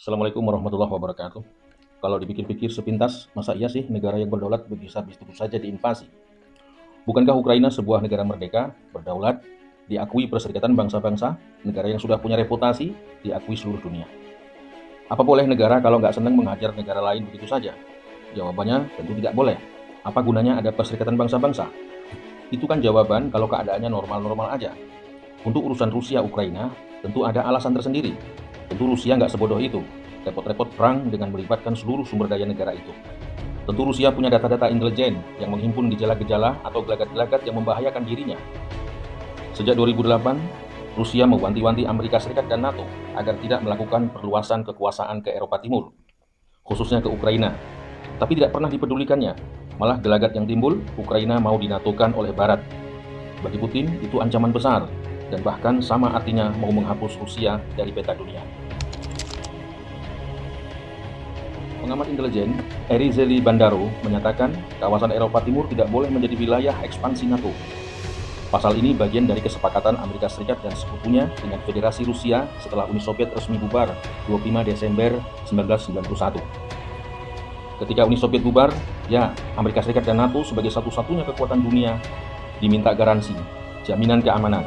Assalamualaikum warahmatullahi wabarakatuh. Kalau dipikir-pikir sepintas, masa iya sih negara yang berdaulat bisa begitu saja diinvasi? Bukankah Ukraina sebuah negara merdeka, berdaulat, diakui Perserikatan Bangsa-Bangsa, negara yang sudah punya reputasi, diakui seluruh dunia? Apa boleh negara kalau nggak senang menghajar negara lain begitu saja? Jawabannya tentu tidak boleh. Apa gunanya ada Perserikatan Bangsa-Bangsa? Itu kan jawaban kalau keadaannya normal-normal aja. Untuk urusan Rusia-Ukraina, tentu ada alasan tersendiri. Tentu Rusia nggak sebodoh itu, repot-repot perang dengan melibatkan seluruh sumber daya negara itu. Tentu Rusia punya data-data intelijen yang menghimpun gejala-gejala atau gelagat-gelagat yang membahayakan dirinya. Sejak 2008, Rusia mewanti-wanti Amerika Serikat dan NATO agar tidak melakukan perluasan kekuasaan ke Eropa Timur, khususnya ke Ukraina. Tapi tidak pernah dipedulikannya, malah gelagat yang timbul, Ukraina mau dinatokan oleh Barat. Bagi Putin, itu ancaman besar, dan bahkan sama artinya mau menghapus Rusia dari peta dunia. Pengamat intelijen Erizeli Bandaro menyatakan kawasan Eropa Timur tidak boleh menjadi wilayah ekspansi NATO. Pasal ini bagian dari kesepakatan Amerika Serikat dan sekutunya dengan Federasi Rusia setelah Uni Soviet resmi bubar 25 Desember 1991. Ketika Uni Soviet bubar, ya Amerika Serikat dan NATO sebagai satu-satunya kekuatan dunia diminta garansi, jaminan keamanan.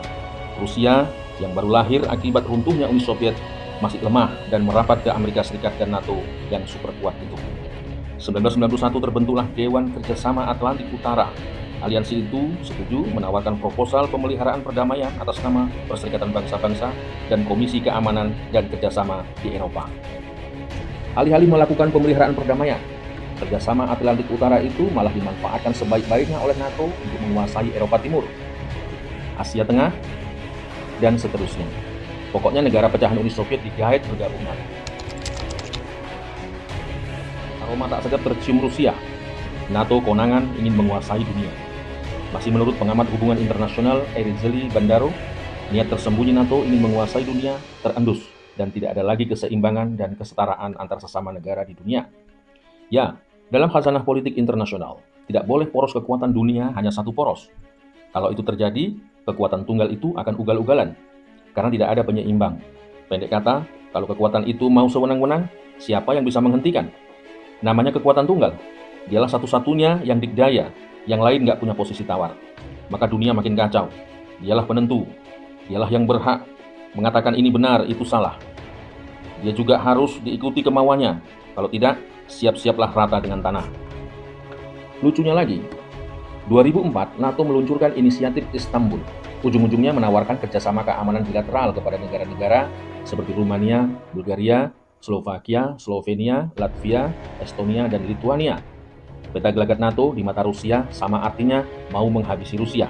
Rusia yang baru lahir akibat runtuhnya Uni Soviet masih lemah dan merapat ke Amerika Serikat dan NATO yang super kuat itu. 1991 terbentuklah Dewan Kerjasama Atlantik Utara. Aliansi itu setuju menawarkan proposal pemeliharaan perdamaian atas nama Perserikatan Bangsa-Bangsa dan Komisi Keamanan dan Kerjasama di Eropa. Alih-alih melakukan pemeliharaan perdamaian, Kerjasama Atlantik Utara itu malah dimanfaatkan sebaik-baiknya oleh NATO untuk menguasai Eropa Timur, Asia Tengah, dan seterusnya. Pokoknya negara pecahan Uni Soviet digait bergabung NATO. Aroma tak sedap tercium Rusia. NATO konangan ingin menguasai dunia. Masih menurut pengamat hubungan internasional Erizeli Bandaro, niat tersembunyi NATO ingin menguasai dunia terendus dan tidak ada lagi keseimbangan dan kesetaraan antar sesama negara di dunia. Ya, dalam khazanah politik internasional, tidak boleh poros kekuatan dunia hanya satu poros. Kalau itu terjadi, kekuatan tunggal itu akan ugal-ugalan, karena tidak ada penyeimbang. Pendek kata, kalau kekuatan itu mau sewenang-wenang, siapa yang bisa menghentikan? Namanya kekuatan tunggal. Dialah satu-satunya yang dikdaya, yang lain nggak punya posisi tawar. Maka dunia makin kacau. Dialah penentu, dialah yang berhak mengatakan ini benar, itu salah. Dia juga harus diikuti kemauannya. Kalau tidak, siap-siaplah rata dengan tanah. Lucunya lagi, 2004 NATO meluncurkan inisiatif Istanbul. Ujung-ujungnya menawarkan kerjasama keamanan bilateral kepada negara-negara seperti Rumania, Bulgaria, Slovakia, Slovenia, Latvia, Estonia, dan Lituania. Peta gelagat NATO di mata Rusia sama artinya mau menghabisi Rusia.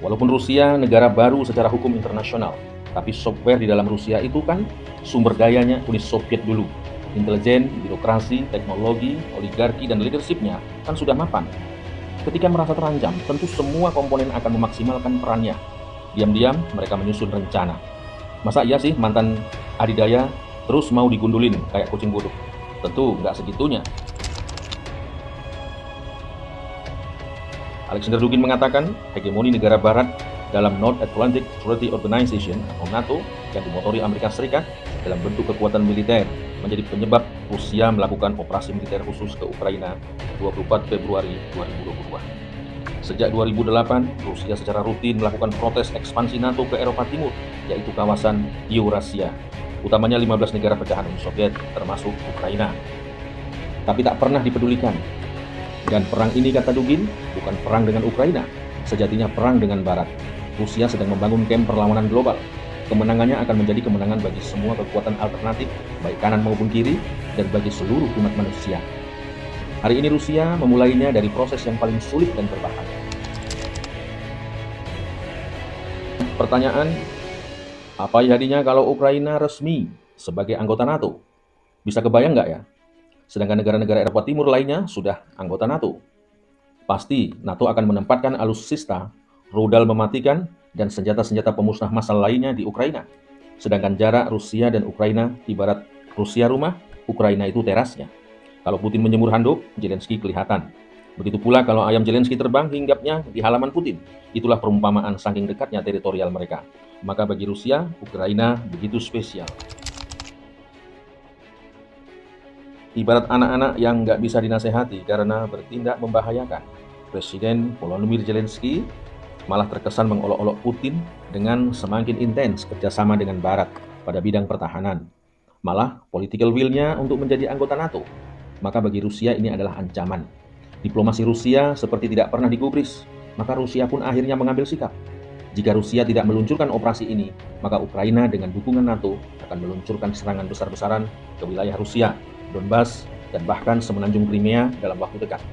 Walaupun Rusia negara baru secara hukum internasional, tapi software di dalam Rusia itu kan sumber dayanya Uni Soviet dulu. Intelijen, birokrasi, teknologi, oligarki, dan leadershipnya kan sudah mapan. Ketika merasa terancam, tentu semua komponen akan memaksimalkan perannya. Diam-diam mereka menyusun rencana. Masa iya sih mantan adidaya terus mau digundulin kayak kucing buduk? Tentu nggak segitunya. Alexander Dugin mengatakan hegemoni negara barat dalam North Atlantic Treaty Organization atau NATO yang dimotori Amerika Serikat dalam bentuk kekuatan militer menjadi penyebab Rusia melakukan operasi militer khusus ke Ukraina 24 Februari 2022. Sejak 2008, Rusia secara rutin melakukan protes ekspansi NATO ke Eropa Timur, yaitu kawasan Eurasia, utamanya 15 negara pecahan Uni Soviet, termasuk Ukraina. Tapi tak pernah dipedulikan. Dan perang ini, kata Dugin, bukan perang dengan Ukraina, sejatinya perang dengan Barat. Rusia sedang membangun kamp perlawanan global. Kemenangannya akan menjadi kemenangan bagi semua kekuatan alternatif, baik kanan maupun kiri, dan bagi seluruh umat manusia. Hari ini Rusia memulainya dari proses yang paling sulit dan berbahaya. Pertanyaan, apa jadinya kalau Ukraina resmi sebagai anggota NATO? Bisa kebayang nggak ya? Sedangkan negara-negara Eropa Timur lainnya sudah anggota NATO. Pasti NATO akan menempatkan alutsista, rudal mematikan, dan senjata-senjata pemusnah massal lainnya di Ukraina. Sedangkan jarak Rusia dan Ukraina ibarat Rusia rumah, Ukraina itu terasnya. Kalau Putin menjemur handuk, Zelensky kelihatan. Begitu pula kalau ayam Zelensky terbang hinggapnya di halaman Putin. Itulah perumpamaan saking dekatnya teritorial mereka. Maka bagi Rusia, Ukraina begitu spesial. Ibarat anak-anak yang nggak bisa dinasehati karena bertindak membahayakan. Presiden Volodymyr Zelensky malah terkesan mengolok-olok Putin dengan semakin intens kerjasama dengan Barat pada bidang pertahanan. Malah political will-nya untuk menjadi anggota NATO. Maka bagi Rusia ini adalah ancaman. Diplomasi Rusia seperti tidak pernah digubris, maka Rusia pun akhirnya mengambil sikap. Jika Rusia tidak meluncurkan operasi ini, maka Ukraina dengan dukungan NATO akan meluncurkan serangan besar-besaran ke wilayah Rusia, Donbas, dan bahkan semenanjung Crimea dalam waktu dekat.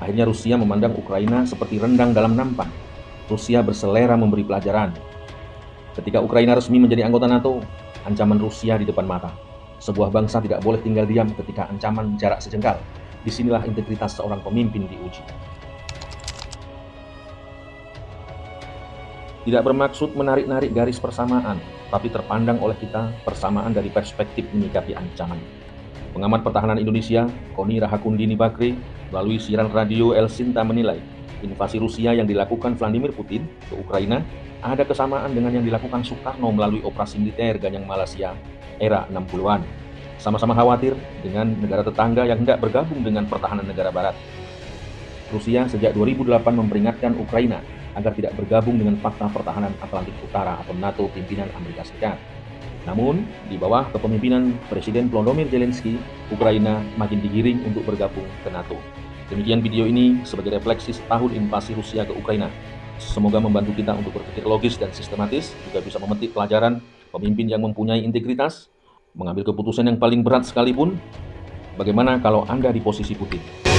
Akhirnya Rusia memandang Ukraina seperti rendang dalam nampan. Rusia berselera memberi pelajaran. Ketika Ukraina resmi menjadi anggota NATO, ancaman Rusia di depan mata. Sebuah bangsa tidak boleh tinggal diam ketika ancaman jarak sejengkal. Disinilah integritas seorang pemimpin diuji. Tidak bermaksud menarik-narik garis persamaan, tapi terpandang oleh kita persamaan dari perspektif menyikapi ancaman. Pengamat pertahanan Indonesia, Koni Rahakundini Bakri, melalui siaran radio El Sinta menilai, invasi Rusia yang dilakukan Vladimir Putin ke Ukraina ada kesamaan dengan yang dilakukan Soekarno melalui operasi militer Ganyang Malaysia era 60-an. Sama-sama khawatir dengan negara tetangga yang hendak bergabung dengan pertahanan negara barat. Rusia sejak 2008 memperingatkan Ukraina agar tidak bergabung dengan Fakta Pertahanan Atlantik Utara atau NATO pimpinan Amerika Serikat. Namun, di bawah kepemimpinan Presiden Volodymyr Zelensky, Ukraina makin digiring untuk bergabung ke NATO. Demikian video ini sebagai refleksi setahun invasi Rusia ke Ukraina. Semoga membantu kita untuk berpikir logis dan sistematis, juga bisa memetik pelajaran pemimpin yang mempunyai integritas, mengambil keputusan yang paling berat sekalipun. Bagaimana kalau Anda di posisi Putin?